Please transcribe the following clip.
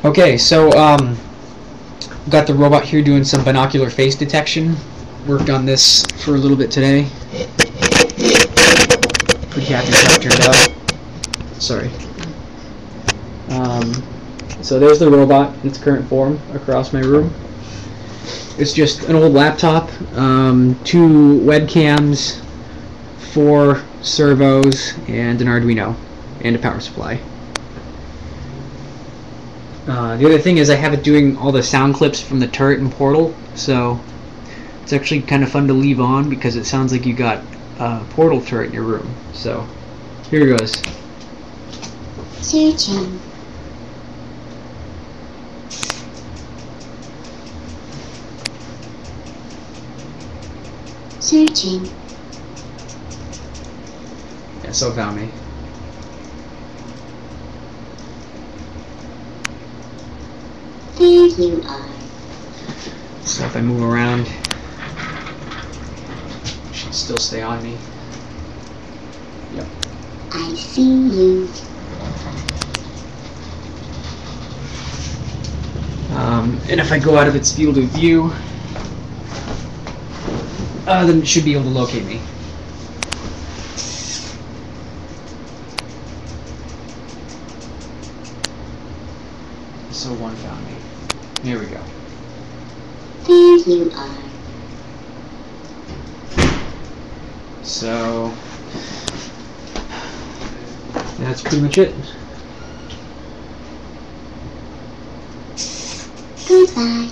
Okay, so got the robot here doing some binocular face detection. Worked on this for a little bit today. The captain's not turned up. Sorry. So there's the robot in its current form across my room. It's just an old laptop, 2 webcams, 4 servos, and an Arduino, and a power supply. The other thing is I have it doing all the sound clips from the turret and portal, so it's actually kind of fun to leave on because it sounds like you got a portal turret in your room. So here goes. Searching. Searching. Yeah, so it found me. There you are. So if I move around, it should still stay on me. Yep. I see you. And if I go out of its field of view, then it should be able to locate me. So one found me. Here we go. There you are. So that's pretty much it. Goodbye.